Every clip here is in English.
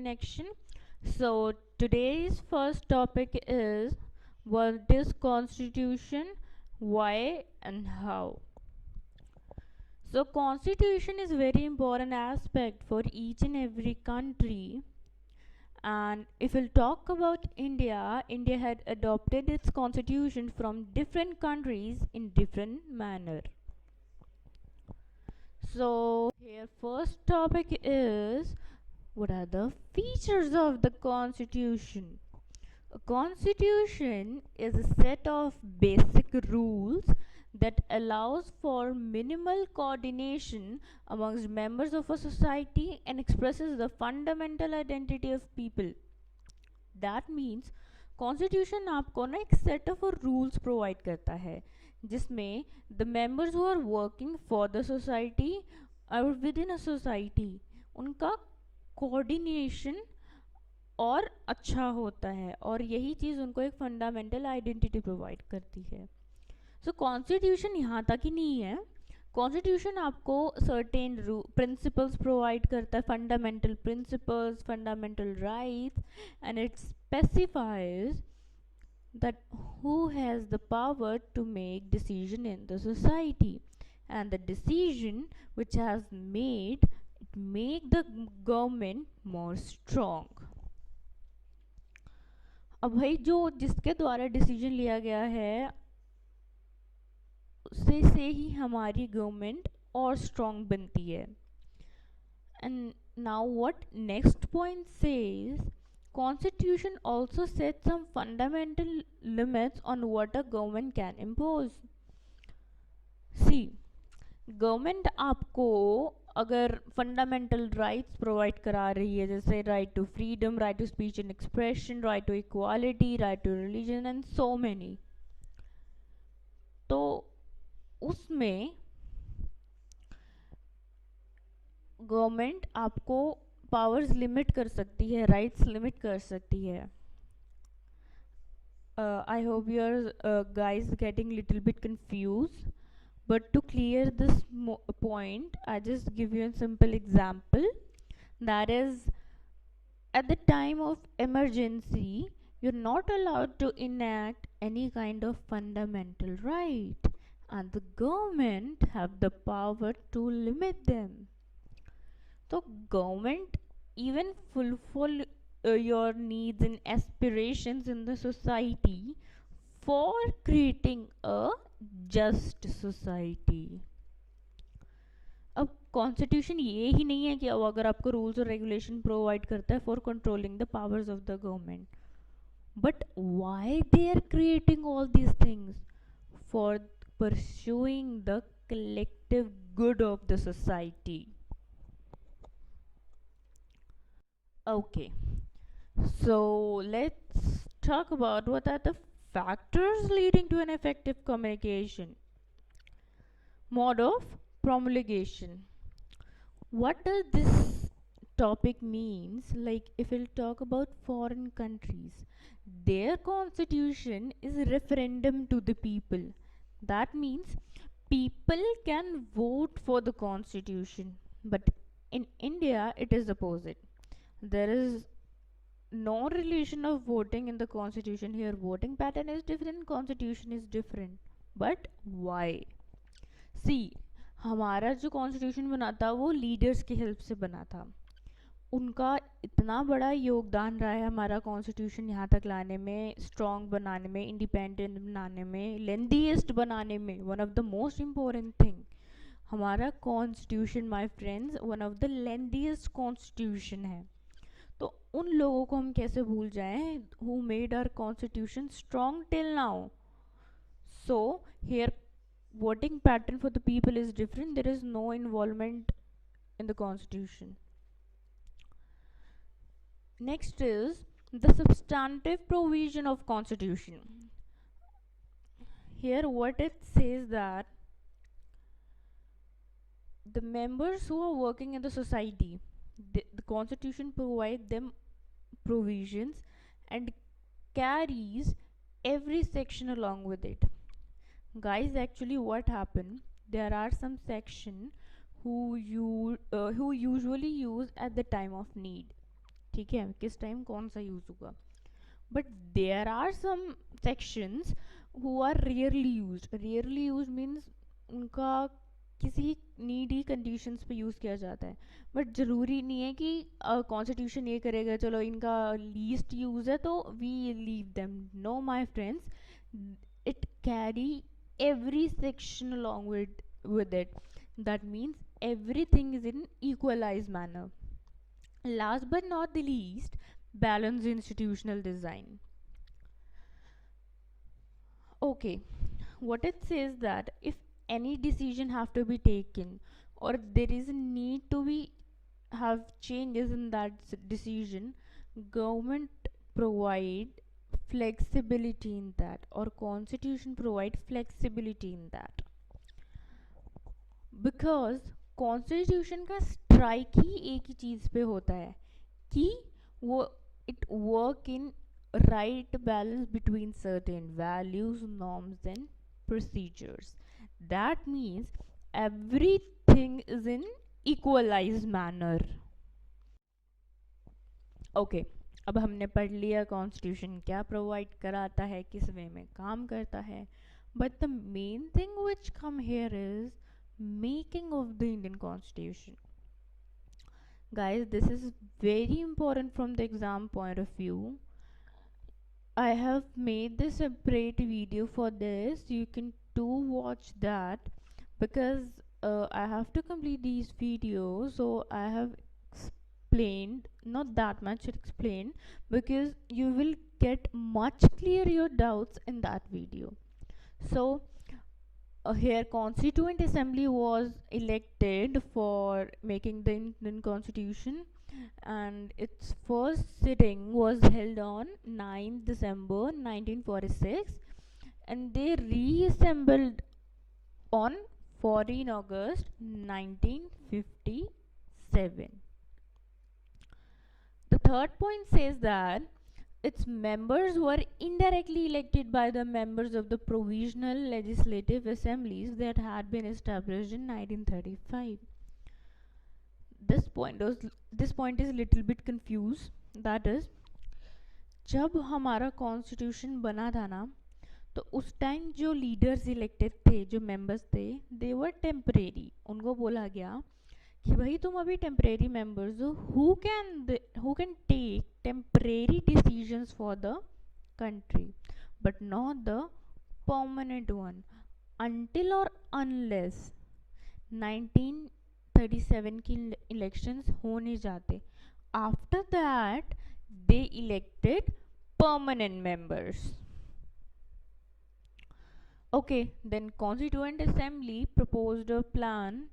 connection. So today's first topic is what is constitution, why and how. So constitution is very important aspect for each and every country. And if we'll talk about India, India had adopted its constitution from different countries in different manner. So here first topic is what are the features of the constitution? A constitution is a set of basic rules that allows for minimal coordination amongst members of a society and expresses the fundamental identity of people. That means constitution आपको ना एक set of rules provide करता है जिसमें the members who are working for the society और within a society उनका coordination और अच्छा होता है और यही चीज़ उनको एक फंडामेंटल आइडेंटिटी प्रोवाइड करती है. सो कॉन्स्टिट्यूशन यहाँ तक ही नहीं है. कॉन्स्टिट्यूशन आपको सर्टेन प्रिंसिपल्स प्रोवाइड करता है, fundamental principles, fundamental rights, and it specifies that who has the power to make decision in the society, and the decision which has made it make the government more strong. अब भाई जो जिसके द्वारा decision लिया गया है से ही हमारी गवर्नमेंट और स्ट्रॉन्ग बनती है. And now what next point says Constitution also sets some fundamental limits on what a government can impose. See, government आपको अगर फंडामेंटल राइट्स प्रोवाइड करा रही है जैसे right to freedom, right to speech and expression, right to equality, right to religion and so many, तो उसमें government आपको powers limit कर सकती है, राइट्स लिमिट कर सकती है. I hope you are guys getting little bit confuse, but to clear this point I just give you a simple example, that is at the time of emergency you're not allowed to enact any kind of fundamental right, and the government have the power to limit them. So government even fulfill your needs and aspirations in the society for creating a just society. अब constitution ये ही नहीं है कि अब अगर आपको rules और regulation provide करता है for controlling the powers of the government, but why they are creating all these things? For pursuing the collective good of the society. Okay, so let's talk about what are the factors leading to an effective communication. Mode of promulgation. What does this topic means? Like if we'll talk about foreign countries, their constitution is referendum to the people. That means people can vote for the constitution, but in India it is opposite. There is no relation of voting in the constitution. Here voting pattern is different, constitution is different. But why? See, हमारा जो constitution बना था वो leaders की help से बना था. उनका इतना बड़ा योगदान रहा है हमारा कॉन्स्टिट्यूशन यहाँ तक लाने में, स्ट्रॉन्ग बनाने में, इंडिपेंडेंट बनाने में, लेंदीएस्ट बनाने में. One of the most important thing, हमारा constitution my friends one of the lengthiest constitution है. तो उन लोगों को हम कैसे भूल जाएं who made our constitution strong till now. So here voting pattern for the people is different. There is no involvement in the constitution. Next is the substantive provision of constitution. Here what it says that the members who are working in the society, the constitution provide them provisions and carries every section along with it. Guys, actually what happened, there are some section who usually use at the time of need. ठीक है, किस time कौन सा use होगा. But there are some sections who are rarely use means उनका किसी needy conditions पे use किया जाता है. बट ज़रूरी नहीं है कि कॉन्स्टिट्यूशन ये करेगा चलो इनका लीस्ट यूज़ है तो we leave them. No my friends, it carry every section along with it. That means everything is in equalized manner. Last but not the least, balanced institutional design. Okay, what it says that if any decision have to be taken or there is a need to be have changes in that decision, government provide flexibility in that, or constitution provide flexibility in that. Because constitution का strike ही एक ही चीज़ पे होता है कि वो it work in right balance between certain values, norms, and procedures. That means everything is in equalized manner. Okay, अब हमने पढ़ लिया कॉन्स्टिट्यूशन क्या प्रोवाइड कराता है, किस वे में काम करता है. But the main thing which come here is making of the Indian Constitution. Guys, this is very important from the exam point of view. I have made this separate video for this. You can do watch that because I have to complete these videos. So I have explained, not that much explained, because you will get much clear your doubts in that video. So here Constituent Assembly was elected for making the Indian Constitution, and its first sitting was held on 9th December 1946, and they reassembled on 14 August 1957. The third point says that its members were indirectly elected by the members of the provisional legislative assemblies that had been established in 1935. This point is little bit confused. That is, जब हमारा constitution बना था ना, तो उस time जो leaders elected थे, जो मेंबर्स थे, दे वर टेम्परेरी. उनको बोला गया कि भाई तुम अभी टेम्परेरी मेंबर्स हो, who can take temporary decisions for the country but not the permanent one until or unless 1937 की इलेक्शंस हो नहीं जाते. After that they elected permanent members. Okay, then Constituent Assembly proposed a plan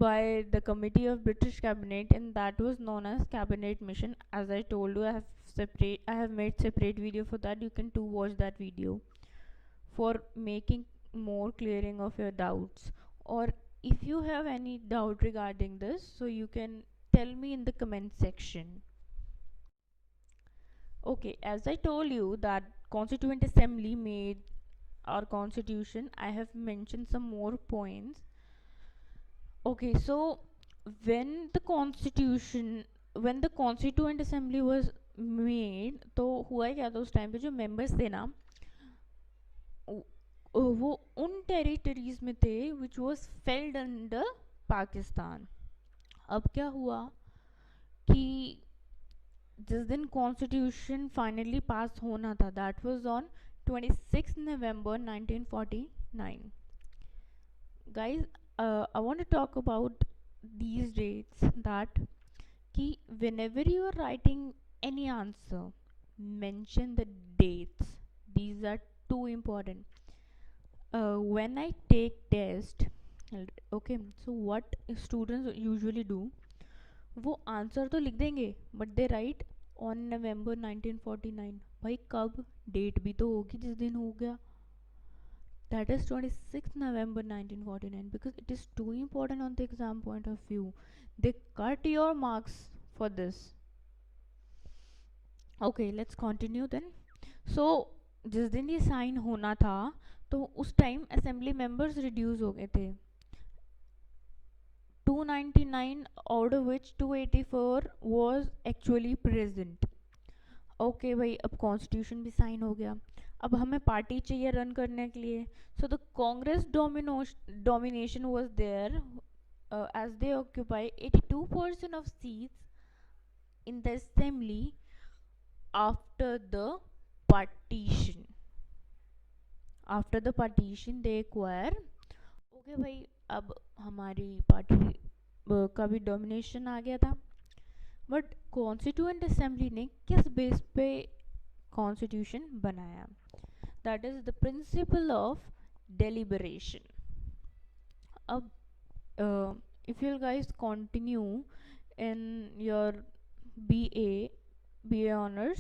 by the committee of British cabinet, and that was known as cabinet mission. As I told you, I have made separate video for that. You can too watch that video for making more clearing of your doubts, or if you have any doubt regarding this, so you can tell me in the comment section. Okay, as I told you that Constituent Assembly made our constitution, I have mentioned some more points. Okay, so when the Constituent Assembly was made, तो हुआ क्या था उस time पे जो members थे ना, वो उन टेरिटरीज में थे which was failed under Pakistan. अब क्या हुआ कि जिस दिन कॉन्स्टिट्यूशन फाइनली पास होना था, that was on 26 November 1949. Guys, I want to talk about these dates, that कि whenever you are writing any answer, mention the dates. These are too important. When I take test, okay, so what students usually do, वो answer तो लिख देंगे but they right on November 1949. भाई कब, date भी तो होगी जिस दिन हो गया. That is 26 November 1949, because it is too important on the exam point of view. They cut your marks for this. Okay, let's continue then. So जिस दिन ये साइन होना था तो उस टाइम असेंबली मेंबर्स रिड्यूस हो गए थे 299, out of which 284 was actually present. Okay भाई, अब कॉन्स्टिट्यूशन भी साइन हो गया. अब हमें पार्टी चाहिए रन करने के लिए. So the Congress domination was there as they occupy 82% of seats in the assembly after the partition. After the partition they acquire. Okay भाई, अब हमारी पार्टी का भी डोमिनेशन आ गया था. बट कॉन्स्टिट्यूएंट असेंबली ने किस बेस पे कॉन्स्टिट्यूशन बनाया? That is the principle of deliberation. अब if you guys continue in your BA honors,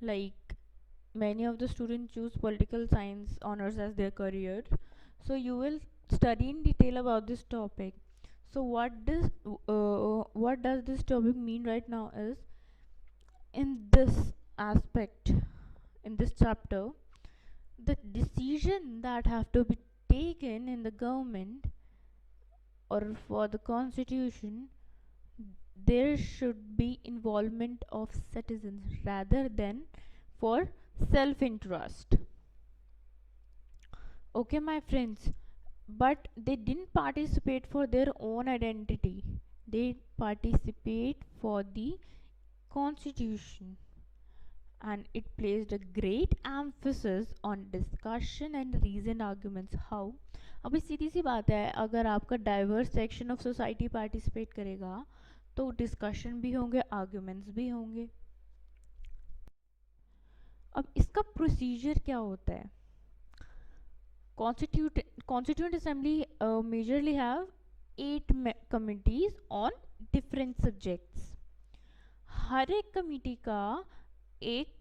like many of the students choose political science honors as their career, so you will study in detail about this topic. So what does this topic mean right now is, in this aspect, in this chapter, the decision that have to be taken in the government or for the constitution, there should be involvement of citizens rather than for self interest. Okay, my friends, but they didn't participate for their own identity, they participate for the constitution, and it placed a great emphasis on discussion and reasoned arguments. How? अभी सीधी सी बात है, अगर आपका diverse section of society participate करेगा तो discussion भी होंगे, arguments भी होंगे. अब इसका प्रोसीजर क्या होता है? Constituent Assembly majorly have 8 committees on different subjects. हर एक कमिटी का एक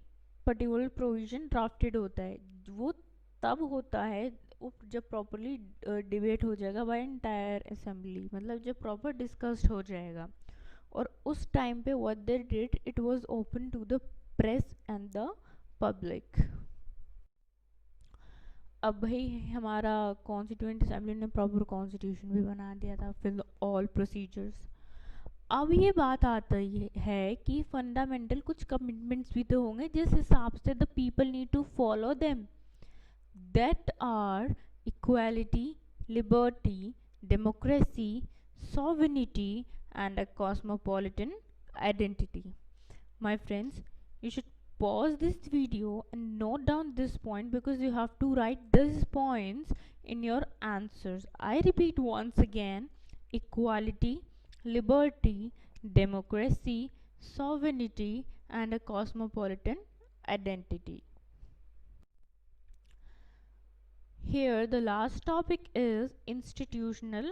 पर्टिकुलर प्रोविजन ड्राफ्टेड होता है. वो तब होता है जब प्रॉपरली डिबेट हो जाएगा बाय एंटायर असेंबली, मतलब जब प्रॉपर डिस्कस्ड हो जाएगा. और उस टाइम पे what they did, it was open to the press and the public. अब भाई हमारा कॉन्स्टिट्यूएंट असेंबली ने प्रॉपर कॉन्स्टिट्यूशन भी बना दिया था फिर ऑल प्रोसीजर्स. अब ये बात आती है कि फंडामेंटल कुछ कमिटमेंट्स भी तो होंगे जिस हिसाब से the people need to follow them, that are equality, liberty, democracy, sovereignty, and a cosmopolitan identity. My friends, you should pause this video and note down this point because you have to write these points in your answers. I repeat once again: equality, liberty, democracy, sovereignty, and a cosmopolitan identity. Here the last topic is institutional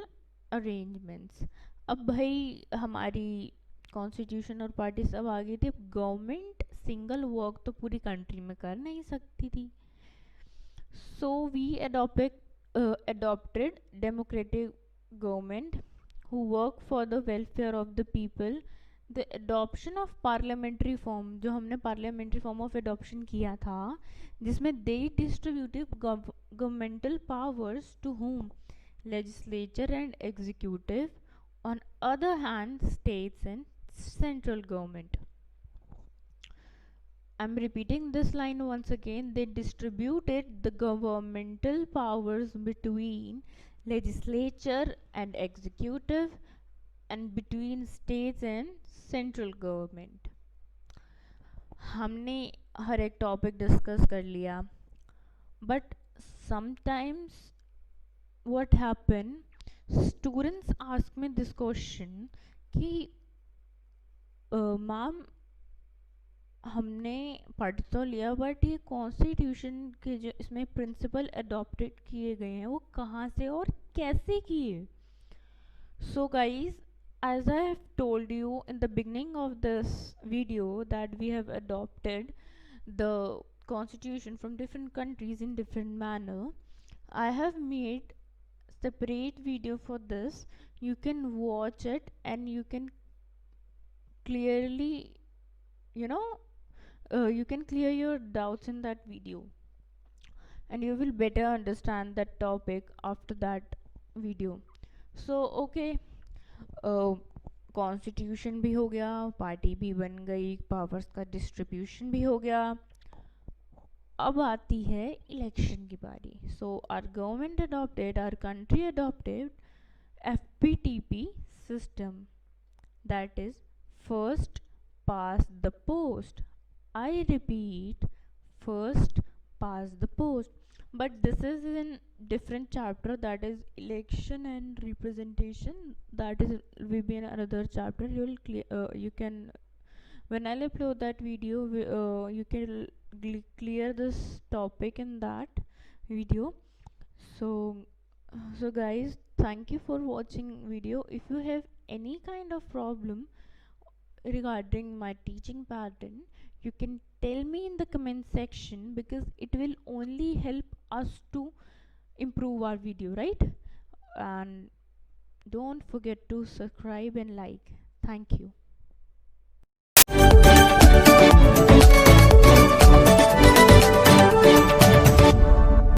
arrangements. अब भाई हमारी constitution और party सब आ गई थी. अब government single work तो पूरी कंट्री में कर नहीं सकती थी. So we adopted democratic government who work for the welfare of the people. The adoption of parliamentary form, जो हमने parliamentary form of adoption किया था, जिसमें they distributed governmental powers to whom? Legislature and executive, on other hand states and central government. I'm repeating this line once again: they distributed the governmental powers between legislature and executive and between states and central government. हमने हर एक topic discuss कर लिया, but sometimes what happen, students ask me this question कि ma'am हमने पढ़ तो लिया but ये कॉन्स्टिट्यूशन के जो इसमें प्रिंसिपल अडॉप्टेड किए गए हैं वो कहाँ से और कैसे किए? So guys, as I have told you in the beginning of this video that we have adopted the constitution from different countries in different manner, I have made separate video for this. You can watch it and you can clearly, you know, you can clear your doubts in that video and you will better understand that topic after that video. So okay, constitution भी हो गया, party भी बन गई, powers का distribution भी हो गया। अब आती है इलेक्शन की बारी। So our government adopted, our country adopted FPTP system, that is first past the post. I repeat, first past the post. But this is in different chapter, that is election and representation. That is will be in another chapter. You will you can, when I'll upload that video, you can clear this topic in that video. So so guys, thank you for watching video. If you have any kind of problem regarding my teaching pattern, you can tell me in the comment section, because it will only help us to improve our video, right? And don't forget to subscribe and like. Thank you.